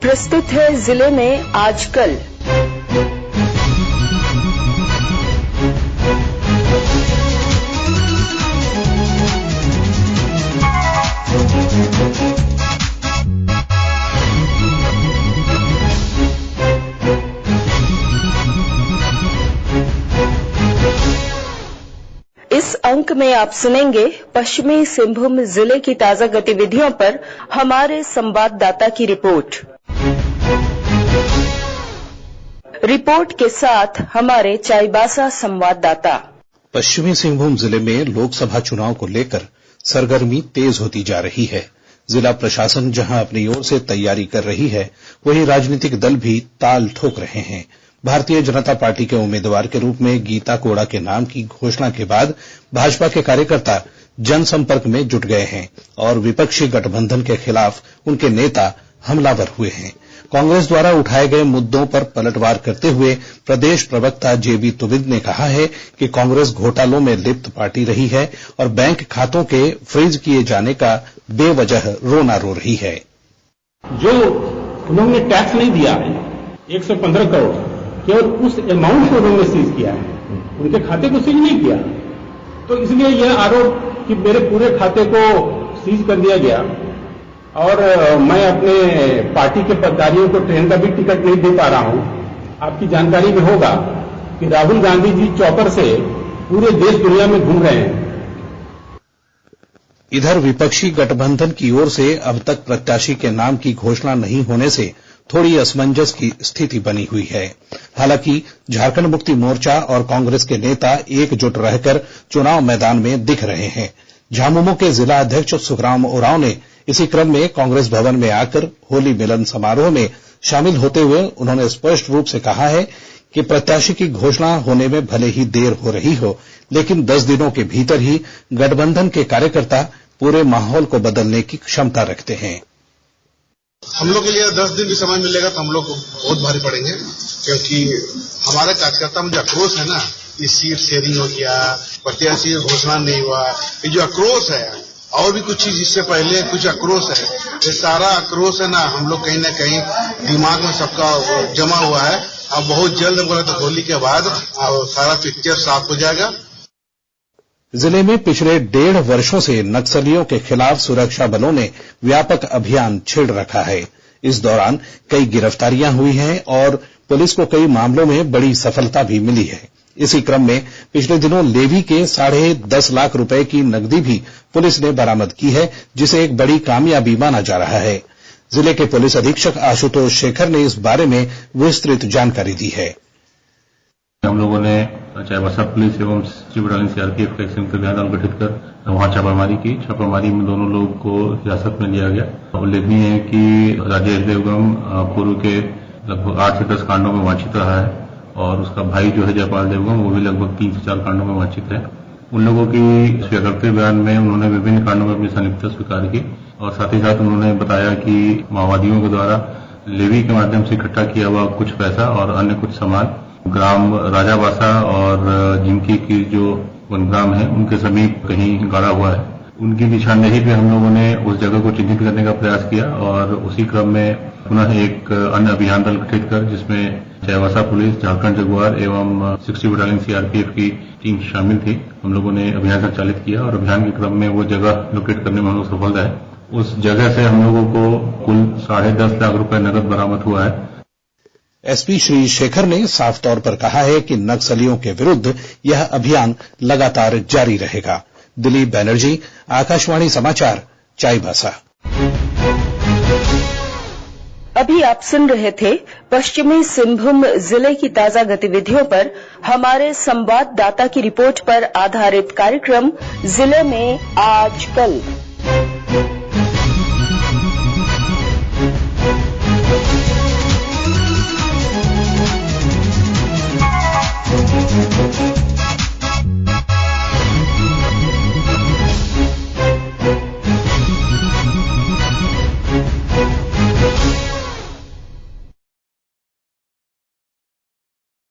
प्रस्तुत है जिले में आजकल। इस अंक में आप सुनेंगे पश्चिमी सिंहभूम जिले की ताजा गतिविधियों पर हमारे संवाददाता की रिपोर्ट। रिपोर्ट के साथ हमारे चाईबासा संवाददाता। पश्चिमी सिंहभूम जिले में लोकसभा चुनाव को लेकर सरगर्मी तेज होती जा रही है। जिला प्रशासन जहां अपनी ओर से तैयारी कर रही है, वहीं राजनीतिक दल भी ताल ठोक रहे हैं। भारतीय जनता पार्टी के उम्मीदवार के रूप में गीता कोड़ा के नाम की घोषणा के बाद भाजपा के कार्यकर्ता जनसंपर्क में जुट गए हैं और विपक्षी गठबंधन के खिलाफ उनके नेता हमलावर हुए हैं। कांग्रेस द्वारा उठाए गए मुद्दों पर पलटवार करते हुए प्रदेश प्रवक्ता जेबी तुविद ने कहा है कि कांग्रेस घोटालों में लिप्त पार्टी रही है और बैंक खातों के फ्रीज किए जाने का बेवजह रोना रो रही है। जो उन्होंने टैक्स नहीं दिया है 115 करोड़, केवल उस अमाउंट को उन्होंने सीज किया है, उनके खाते को सीज नहीं किया। तो इसलिए यह आरोप कि मेरे पूरे खाते को सीज कर दिया गया और मैं अपने पार्टी के पदाधिकारियों को ट्रेन का भी टिकट नहीं दे पा रहा हूं। आपकी जानकारी में होगा कि राहुल गांधी जी चौपर से पूरे देश दुनिया में घूम रहे हैं। इधर विपक्षी गठबंधन की ओर से अब तक प्रत्याशी के नाम की घोषणा नहीं होने से थोड़ी असमंजस की स्थिति बनी हुई है। हालांकि झारखंड मुक्ति मोर्चा और कांग्रेस के नेता एकजुट रहकर चुनाव मैदान में दिख रहे हैं। झामुमो के जिला अध्यक्ष सुखराम उरांव ने इसी क्रम में कांग्रेस भवन में आकर होली मिलन समारोह में शामिल होते हुए उन्होंने स्पष्ट रूप से कहा है कि प्रत्याशी की घोषणा होने में भले ही देर हो रही हो, लेकिन 10 दिनों के भीतर ही गठबंधन के कार्यकर्ता पूरे माहौल को बदलने की क्षमता रखते हैं। हम लोग के लिए 10 दिन भी समय मिलेगा तो हम लोग को बहुत भारी पड़ेंगे, क्योंकि हमारे कार्यकर्ता में जो आक्रोश है ना, ये सीट शेयरिंग हो गया, प्रत्याशी घोषणा नहीं हुआ, ये जो आक्रोश है और भी कुछ चीज इससे पहले कुछ आक्रोश है, ये सारा आक्रोश है ना, हम लोग कहीं ना कहीं दिमाग में सबका जमा हुआ है। अब बहुत जल्द हमको लगता है होली के बाद सारा पिक्चर साफ हो जाएगा। जिले में पिछले 1.5 वर्षों से नक्सलियों के खिलाफ सुरक्षा बलों ने व्यापक अभियान छेड़ रखा है। इस दौरान कई गिरफ्तारियां हुई हैं और पुलिस को कई मामलों में बड़ी सफलता भी मिली है। इसी क्रम में पिछले दिनों लेवी के 10.5 लाख रुपए की नकदी भी पुलिस ने बरामद की है, जिसे एक बड़ी कामयाबी माना जा रहा है। जिले के पुलिस अधीक्षक आशुतोष शेखर ने इस बारे में विस्तृत जानकारी दी है। हम लोगों ने चाईबासा पुलिस एवं बटालियन सीआरपीएफ का एक संयुक्त अभियान गठित कर वहां छापामारी की। छापामारी में दोनों लोगों को हिरासत में लिया गया। उल्लेखनीय है कि राजेश देवगम पूर्व के लगभग 8 से 10 कांडों में वांछित रहा है और उसका भाई जो है जयपाल देवगम, वो भी लगभग 3 से 4 कांडों में वांछित है। उन लोगों की स्वीकृति बयान में उन्होंने विभिन्न कांडों में अपनी संलिप्तता स्वीकार की और साथ ही साथ उन्होंने बताया कि माओवादियों के द्वारा लेवी के माध्यम से इकट्ठा किया हुआ कुछ पैसा और अन्य कुछ सामान ग्राम राजाबासा और जिंकी की जो वनग्राम है उनके समीप कहीं गाड़ा हुआ है। उनकी निशानदेही पे हम लोगों ने उस जगह को चिन्हित करने का प्रयास किया और उसी क्रम में पुनः एक अन्य अभियान दल गठित कर जिसमें चाईबासा पुलिस, झारखंड जगुआर एवं 60 बटालियन सीआरपीएफ की टीम शामिल थी। हम लोगों ने अभियान संचालित किया और अभियान के क्रम में वो जगह लोकेट करने में हम लोग सफल रहे। उस जगह से हम लोगों को कुल 10.5 लाख रुपए नकद बरामद हुआ है। एसपी श्री शेखर ने साफ तौर पर कहा है कि नक्सलियों के विरुद्ध यह अभियान लगातार जारी रहेगा। दिलीप बैनर्जी, आकाशवाणी समाचार, चाईबासा। अभी आप सुन रहे थे पश्चिमी सिंहभूम जिले की ताजा गतिविधियों पर हमारे संवाददाता की रिपोर्ट पर आधारित कार्यक्रम जिले में आजकल।